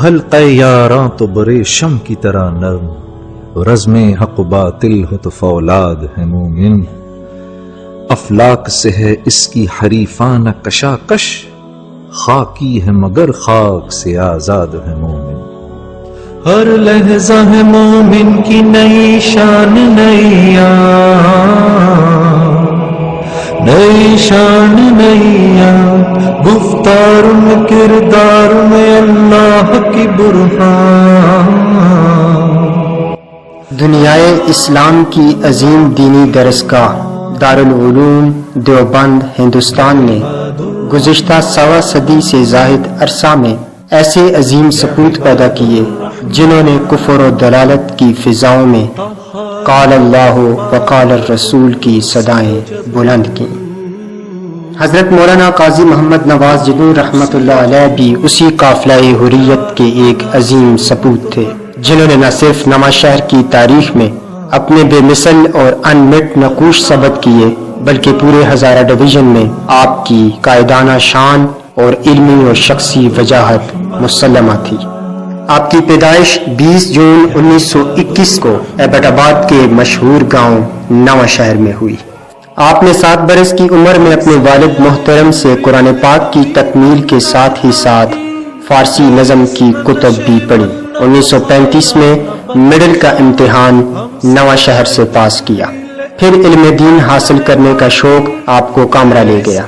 حلقہ یاراں تو برے شم کی طرح نرم، رزم حق و باطل ہو تو فولاد ہے مومن، افلاک سے ہے اس کی حریفانہ کشاکش، خاکی ہے مگر خاک سے آزاد ہے مومن۔ ہر لحظہ ہے مومن کی نئی شان نیا، نئی شان نیا، گفتار میں کردار میں اللہ کی برہان۔ دنیائے اسلام کی عظیم دینی درسگاہ دارالعلوم دیوبند ہندوستان نے گزشتہ سوا صدی سے زائد عرصہ میں ایسے عظیم سپوت پیدا کیے جنہوں نے کفر و دلالت کی فضاؤں میں قال اللہ وقال الرسول کی صدائیں بلند کی۔ حضرت مولانا قاضی محمد نواز جلو رحمۃ اللہ علیہ بھی اسی قافلہ حریت کے ایک عظیم سپوت تھے، جنہوں نے نہ صرف نواں شہر کی تاریخ میں اپنے بے مثل اور انمٹ نقوش ثبت کیے بلکہ پورے ہزارہ ڈویژن میں آپ کی قائدانہ شان اور علمی اور شخصی وجاہت مسلمہ تھی۔ آپ کی پیدائش 20 جون 1921 کو ایبٹ آباد کے مشہور گاؤں نواں شہر میں ہوئی۔ آپ نے 7 برس کی عمر میں اپنے والد محترم سے قرآن پاک کی تکمیل کے ساتھ ہی ساتھ فارسی نظم کی کتب بھی پڑھی۔ 1935 میں مڈل کا امتحان نواں شہر سے پاس کیا۔ پھر علم دین حاصل کرنے کا شوق آپ کو کامرا لے گیا،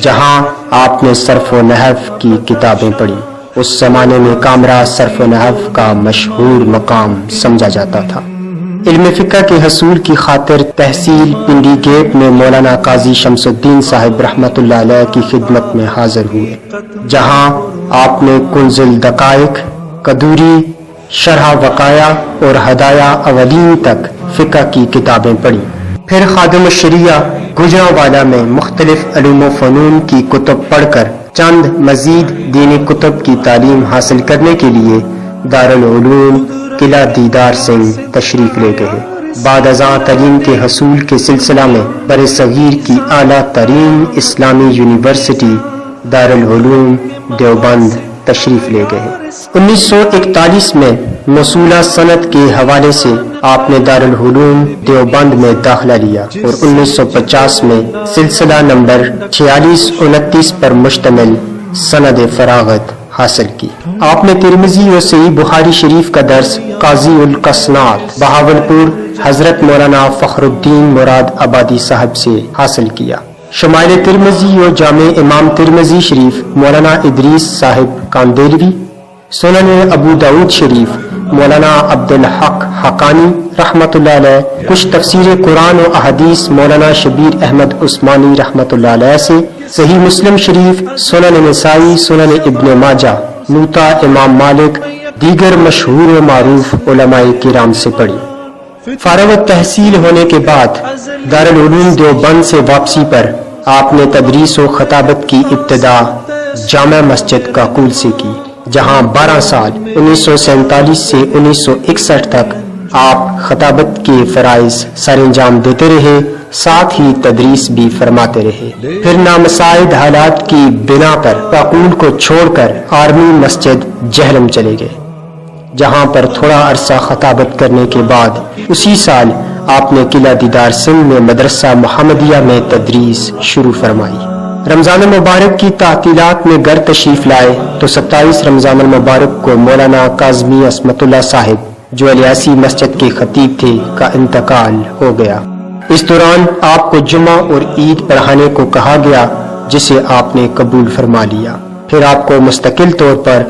جہاں آپ نے صرف و نحو کی کتابیں پڑھی۔ اس زمانے میں کامرا صرف و نحو کا مشہور مقام سمجھا جاتا تھا۔ علم فقہ کے حصول کی خاطر تحصیل پنڈی گیٹ میں مولانا قاضی شمس الدین صاحب رحمۃ اللہ علیہ کی خدمت میں حاضر ہوئے، جہاں آپ نے کنز الدقائق، قدوری، شرح وقایا اور ہدایہ اولین تک فقہ کی کتابیں پڑھی۔ پھر خادم الشریعہ گوجرانوالا میں مختلف علوم و فنون کی کتب پڑھ کر چند مزید دینی کتب کی تعلیم حاصل کرنے کے لیے دارالعلوم قلعہ دیدار سنگھ تشریف لے گئے۔ بعد ازاں تعلیم کے حصول کے سلسلہ میں بر صغیر کی اعلیٰ ترین اسلامی یونیورسٹی دارالعلوم دیوبند تشریف لے گئے۔ 1941 میں موصولہ سند کے حوالے سے آپ نے دارالعلوم دیوبند میں داخلہ لیا اور 1950 میں سلسلہ نمبر 4629 پر مشتمل سند فراغت حاصل کی۔ آپ نے ترمذی اور صحیح بخاری شریف کا درس قاضی القصنات بہاولپور حضرت مولانا فخر الدین مراد آبادی صاحب سے حاصل کیا۔ شمائل ترمذی اور جامع امام ترمذی شریف مولانا ادریس صاحب کاندیلوی، سنن ابو داود شریف مولانا عبدالحق حقانی رحمۃ اللہ علیہ، کچھ تفسیر قرآن و احادیث مولانا شبیر احمد عثمانی رحمۃ اللہ علیہ سے، صحیح مسلم شریف، سنن نسائی، سنن ابن ماجہ، موطا امام مالک، دیگر مشہور و معروف علماء کرام سے پڑھی۔ فارغ التحصیل ہونے کے بعد دارالعلوم دیوبند سے واپسی پر آپ نے تدریس و خطابت کی ابتدا جامع مسجد کاکول سے کی، جہاں 12 سال 1947 سے 1961 تک آپ خطابت کے فرائض سر انجام دیتے رہے، ساتھ ہی تدریس بھی فرماتے رہے۔ پھر نامساعد حالات کی بنا پر کاکول کو چھوڑ کر آرمی مسجد جہلم چلے گئے، جہاں پر تھوڑا عرصہ خطابت کرنے کے بعد اسی سال آپ نے قلعہ دیدار سنگھ میں مدرسہ محمدیہ میں تدریس شروع فرمائی۔ رمضان المبارک کی تعطیلات میں گھر تشریف لائے تو 27 رمضان المبارک کو مولانا کاظمی عصمت اللہ صاحب جو الیاسی مسجد کے خطیب تھے کا انتقال ہو گیا۔ اس دوران آپ کو جمعہ اور عید پڑھانے کو کہا گیا، جسے آپ نے قبول فرما لیا۔ پھر آپ کو مستقل طور پر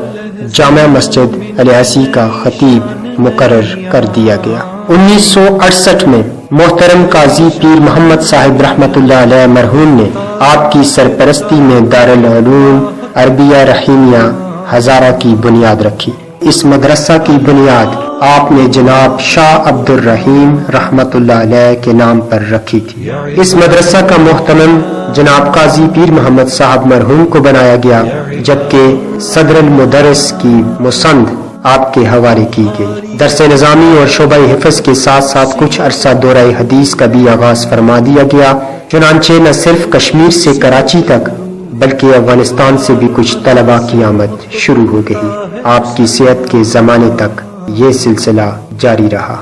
جامع مسجد الیاسی کا خطیب مقرر کر دیا گیا۔ 1968 میں محترم قاضی پیر محمد صاحب رحمۃ اللہ علیہ مرحوم نے آپ کی سرپرستی میں دارالعلوم عربیہ رحیمیہ ہزارہ کی بنیاد رکھی۔ اس مدرسہ کی بنیاد آپ نے جناب شاہ عبد الرحیم رحمۃ اللہ علیہ کے نام پر رکھی تھی۔ اس مدرسہ کا محتمم جناب قاضی پیر محمد صاحب مرحوم کو بنایا گیا، جبکہ صدر المدرس کی مسند آپ کے حوالے کی گئی۔ درس نظامی اور شعبہ حفظ کے ساتھ ساتھ کچھ عرصہ دورہ حدیث کا بھی آغاز فرما دیا گیا، چنانچہ نہ صرف کشمیر سے کراچی تک بلکہ افغانستان سے بھی کچھ طلباء کی آمد شروع ہو گئی۔ آپ کی صحت کے زمانے تک یہ سلسلہ جاری رہا۔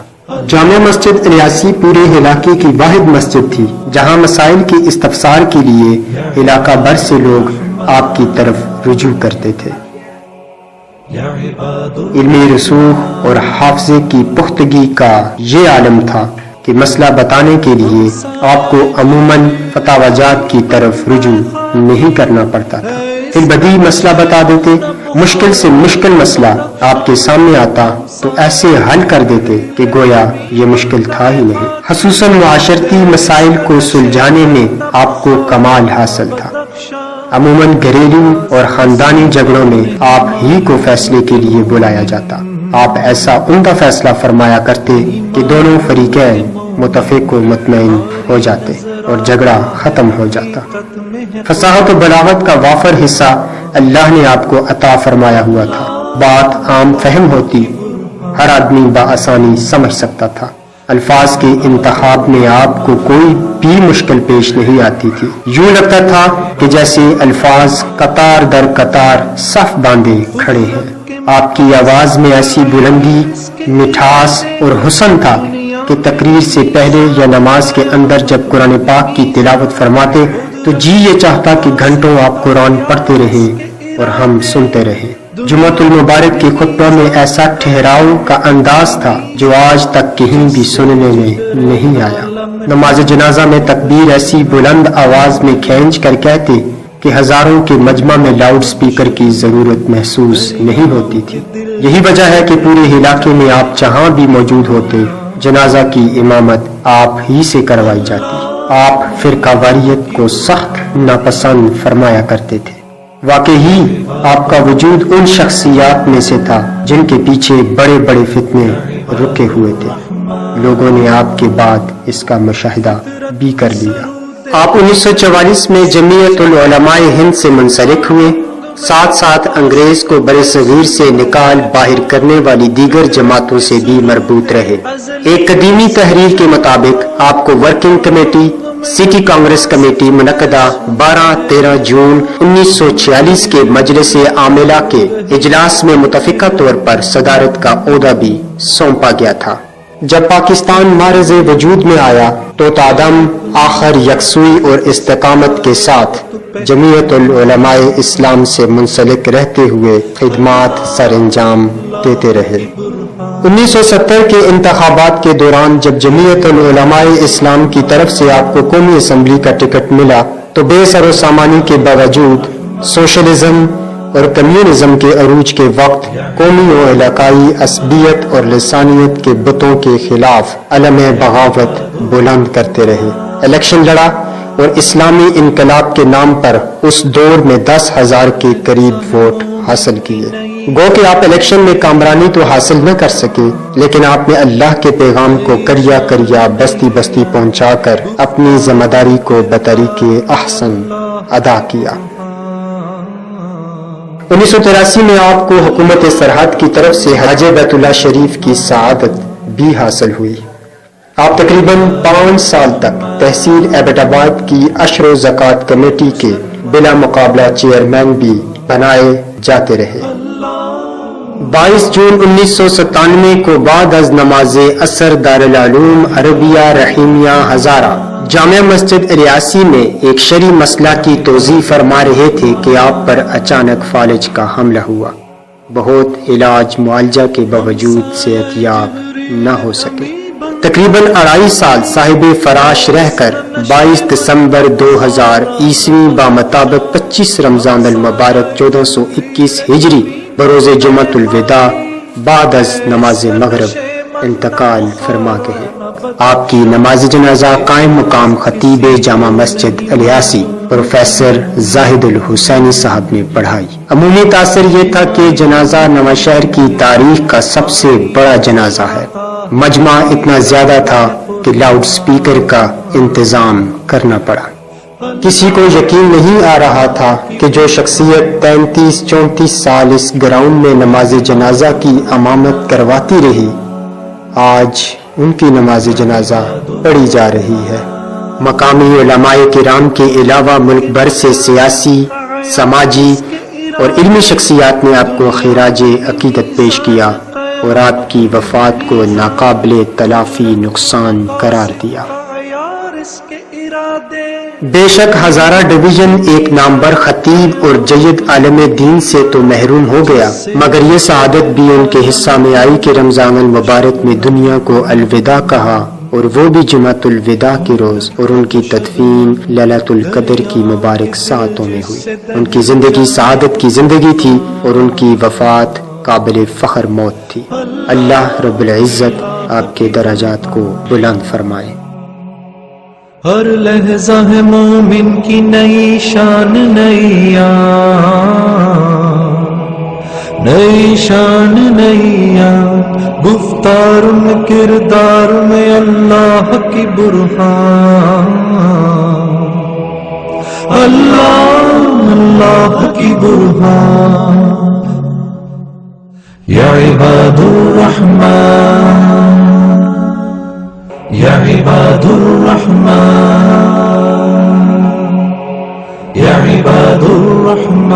جامع مسجد الیاسی پورے علاقے کی واحد مسجد تھی جہاں مسائل کے استفسار کے لیے علاقہ بھر سے لوگ آپ کی طرف رجوع کرتے تھے۔ علمی رسوخ اور حافظے کی پختگی کا یہ عالم تھا کہ مسئلہ بتانے کے لیے آپ کو عموماً فتاوی جات کی طرف رجوع نہیں کرنا پڑتا تھا۔ پھر بدیہی مسئلہ بتا دیتے، مشکل سے مشکل مسئلہ آپ کے سامنے آتا تو ایسے حل کر دیتے کہ گویا یہ مشکل تھا ہی نہیں۔ خصوصاً معاشرتی مسائل کو سلجھانے میں آپ کو کمال حاصل تھا۔ عموماً گھریلو اور خاندانی جھگڑوں میں آپ ہی کو فیصلے کے لیے بلایا جاتا۔ آپ ایسا عمدہ فیصلہ فرمایا کرتے کہ دونوں فریقین متفق و مطمئن ہو جاتے اور جھگڑا ختم ہو جاتا۔ فصاحت و بلاغت کا وافر حصہ اللہ نے آپ کو عطا فرمایا ہوا تھا۔ بات عام فہم ہوتی، ہر آدمی بآسانی سمجھ سکتا تھا۔ الفاظ کے انتخاب میں آپ کو کوئی بھی مشکل پیش نہیں آتی تھی۔ یوں لگتا تھا کہ جیسے الفاظ قطار در قطار صف باندھے کھڑے ہیں۔ آپ کی آواز میں ایسی بلندی، مٹھاس اور حسن تھا کہ تقریر سے پہلے یا نماز کے اندر جب قرآن پاک کی تلاوت فرماتے تو جی یہ چاہتا کہ گھنٹوں آپ قرآن پڑھتے رہے اور ہم سنتے رہے۔ جمعۃ المبارک کے خطبہ میں ایسا ٹھہراؤ کا انداز تھا جو آج تک کہیں بھی سننے میں نہیں آیا۔ نماز جنازہ میں تکبیر ایسی بلند آواز میں کھینچ کر کہتے کہ ہزاروں کے مجمع میں لاؤڈ سپیکر کی ضرورت محسوس نہیں ہوتی تھی۔ یہی وجہ ہے کہ پورے علاقے میں آپ جہاں بھی موجود ہوتے جنازہ کی امامت آپ ہی سے کروائی جاتی۔ آپ فرقہ واریت کو سخت ناپسند فرمایا کرتے تھے۔ واقعی آپ کا وجود ان شخصیات میں سے تھا جن کے پیچھے بڑے بڑے فتنے رکے ہوئے تھے۔ لوگوں نے آپ کے بعد اس کا مشاہدہ بھی کر لیا۔ آپ 1944 میں جمعیت العلماء ہند سے منسلک ہوئے، ساتھ ساتھ انگریز کو بر صغیر سے نکال باہر کرنے والی دیگر جماعتوں سے بھی مربوط رہے۔ ایک قدیمی تحریر کے مطابق آپ کو working committee, city Congress committee منعقدہ 12-13 جون 1946 کے مجلس عاملہ کے اجلاس میں متفقہ طور پر صدارت کا عہدہ بھی سونپا گیا تھا۔ جب پاکستان معرض وجود میں آیا تو تادم آخر یکسوئی اور استقامت کے ساتھ جمعیت العلماء اسلام سے منسلک رہتے ہوئے خدمات سر انجام دیتے رہے۔ 1970 کے انتخابات کے دوران جب جمعیت العلماء اسلام کی طرف سے آپ کو قومی اسمبلی کا ٹکٹ ملا تو بے سر و سامانی کے باوجود سوشلزم اور کمیونزم کے عروج کے وقت قومی و علاقائی عصبیت اور لسانیت کے بتوں کے خلاف علم بغاوت بلند کرتے رہے۔ الیکشن لڑا اور اسلامی انقلاب کے نام پر اس دور میں 10,000 کے قریب ووٹ حاصل کیے۔ گو کہ آپ الیکشن میں کامرانی تو حاصل نہ کر سکے، لیکن آپ نے اللہ کے پیغام کو کریا کریا بستی بستی پہنچا کر اپنی ذمہ داری کو بطریق احسن ادا کیا۔ 1983 میں آپ کو حکومت سرحد کی طرف سے حج بیت اللہ شریف کی سعادت بھی حاصل ہوئی۔ آپ تقریباً 5 سال تک تحصیل ایبٹ آباد کی عشر و زکوٰۃ کمیٹی کے بلا مقابلہ چیئرمین بھی بنائے جاتے رہے۔ 22 جون 1997 کو بعد از نماز عصر دارالعلوم عربیہ رحیمیہ ہزارہ جامع مسجد الیاسی میں ایک شرعی مسئلہ کی توضیح فرما رہے تھے کہ آپ پر اچانک فالج کا حملہ ہوا۔ بہت علاج معالجہ کے باوجود صحت یاب نہ ہو سکے۔ تقریباً 2.5 سال صاحب فراش رہ کر 22 دسمبر 2000 عیسوی بمطابق 25 رمضان المبارک 1421 ہجری بروز جمعۃ الوداع بعد از نماز مغرب انتقال فرما گئے۔ آپ کی نماز جنازہ قائم مقام خطیب جامع مسجد الیاسی پروفیسر زاہد الحسینی صاحب نے پڑھائی۔ عمومی تاثر یہ تھا کہ جنازہ نوشہر کی تاریخ کا سب سے بڑا جنازہ ہے۔ مجمع اتنا زیادہ تھا کہ لاؤڈ سپیکر کا انتظام کرنا پڑا۔ کسی کو یقین نہیں آ رہا تھا کہ جو شخصیت 33-34 سال اس گراؤنڈ میں نماز جنازہ کی امامت کرواتی رہی، آج ان کی نماز جنازہ پڑھی جا رہی ہے۔ مقامی علماء کرام کے علاوہ ملک بھر سے سیاسی، سماجی اور علمی شخصیات نے آپ کو خراج عقیدت پیش کیا اور آپ کی وفات کو ناقابل تلافی نقصان قرار دیا۔ بے شک ہزارہ ڈویژن ایک نامور خطیب اور جید عالم دین سے تو محروم ہو گیا، مگر یہ سعادت بھی ان کے حصہ میں آئی کہ رمضان المبارک میں دنیا کو الوداع کہا، اور وہ بھی جمعۃ الوداع کے روز، اور ان کی تدفین لیلۃ القدر کی مبارک ساعتوں میں ہوئی۔ ان کی زندگی سعادت کی زندگی تھی اور ان کی وفات قابل فخر موت تھی۔ اللہ رب العزت آپ کے درجات کو بلند فرمائے۔ ہر لحظہ ہے مومن کی نئی شان نیا، نئی شان نیا، گفتار میں کردار میں اللہ کی برہان، اللہ کی برہان۔ یا عباد الرحمن، یا عباد الرحمن، یا عباد الرحمن،